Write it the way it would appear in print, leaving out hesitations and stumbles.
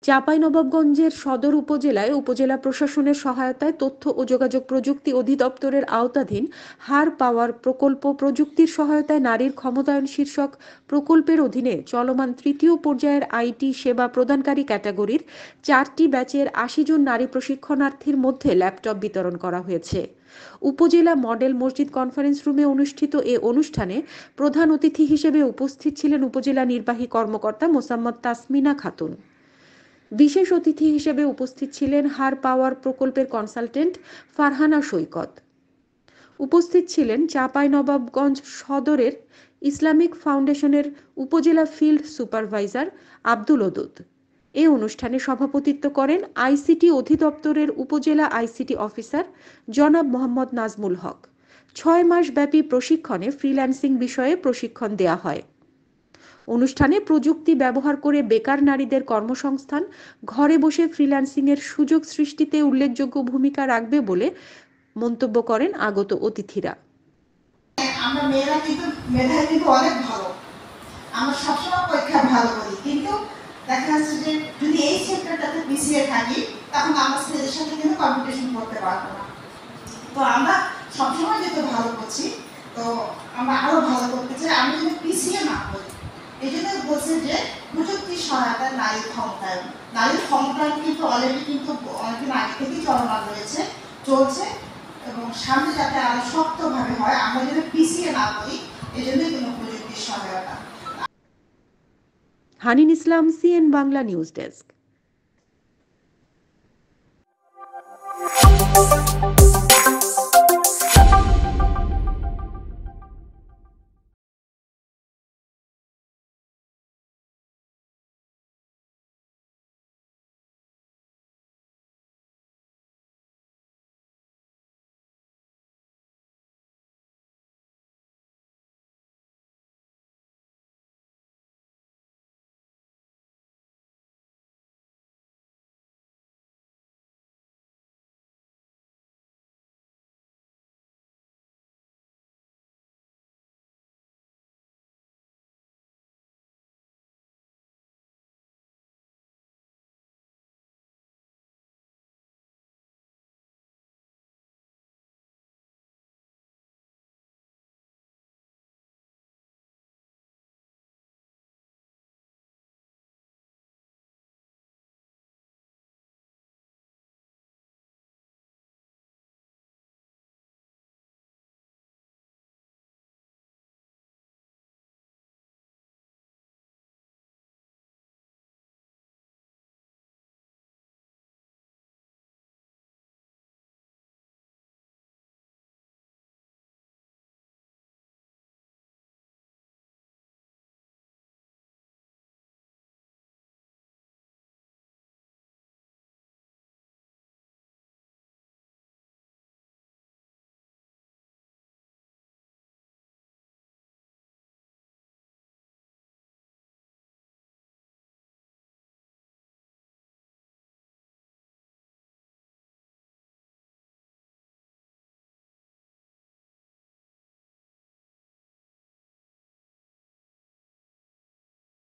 চাঁপাইনবাবগঞ্জের সদর উপজেলায় উপজেলা প্রশাসনের সহায়তায় তথ্য ও যোগাযোগ প্রযুক্তি অধিদপ্তরের আওতাধীন হার পাওয়ার প্রকল্প প্রযুক্তির সহায়তায় নারীর ক্ষমতায়ন শীর্ষক প্রকল্পের অধীনে চলমান তৃতীয় পর্যায়ের আইটি সেবা প্রদানকারী ক্যাটাগরির 4টি ব্যাচের 80 জন নারী প্রশিক্ষণার্থীর মধ্যে ল্যাপটপ বিতরণ করা হয়েছে। উপজেলা মডেল মসজিদ কনফারেন্স রুমে অনুষ্ঠিত এ অনুষ্ঠানে প্রধান অতিথি হিসেবে উপস্থিত ছিলেন উপজেলা নির্বাহী কর্মকর্তা মোসাম্মদ তাসমিনা খাতুন। বিশেষ অতিথি হিসেবে উপস্থিত ছিলেন হার পাওয়ার প্রকল্পের কনসালটেন্ট ফারহানা সৈকত। উপস্থিত ছিলেন চাঁপাইনবাবগঞ্জ সদরের ইসলামিক ফাউন্ডেশনের উপজেলা ফিল্ড সুপারভাইজার আব্দুল ওদুদ। এ অনুষ্ঠানে সভাপতিত্ব করেন আইসিটি অধিদপ্তরের উপজেলা আইসিটি অফিসার জনাব মোহাম্মদ নাজমুল হক। 6 মাস ব্যাপী প্রশিক্ষণে ফ্রিল্যান্সিং বিষয়ে প্রশিক্ষণ দেয়া হয়। অনুষ্ঠানে প্রযুক্তি ব্যবহার করে বেকার নারীদের কর্মসংস্থান, ঘরে বসে ফ্রিল্যান্সিংয়ের সুযোগ সৃষ্টিতে উল্লেখযোগ্য ভূমিকা রাখবে বলে মন্তব্য করেন আগত অতিথিরা। আমরা মেয়েরা কিন্তু মেধায় কিন্তু অনেক ভালো, আমরা সবসময় পরীক্ষা ভালো করি, কিন্তু দেখা যাচ্ছে যে যদি এই সেক্টরটাতে পিছিয়ে থাকি তখন আমরা ছেলেদের সাথে কিন্তু কম্পিটিশন করতে পারবো না। তো আমরা সবসময় যেহেতু ভালো করছি, তো আমরা আরো ভালো করতে চাই, আমরা যদি পিছিয়ে না করি। এই জন্য বলছে যে প্রযুক্তির সহায়তা নারীর ক্ষমতায়ন কিন্তু অলরেডি কিন্তু অনেকদিন আগে থেকেই চলমান রয়েছে, চলছে, এবং সামনে যাতে আরো শক্তভাবে হয়, আমরা যদি পিছিয়ে না করি, এই জন্যই কিন্তু প্রযুক্তির সহায়তা। হানিন ইসলাম, সিএন বাংলা নিউজ ডেস্ক।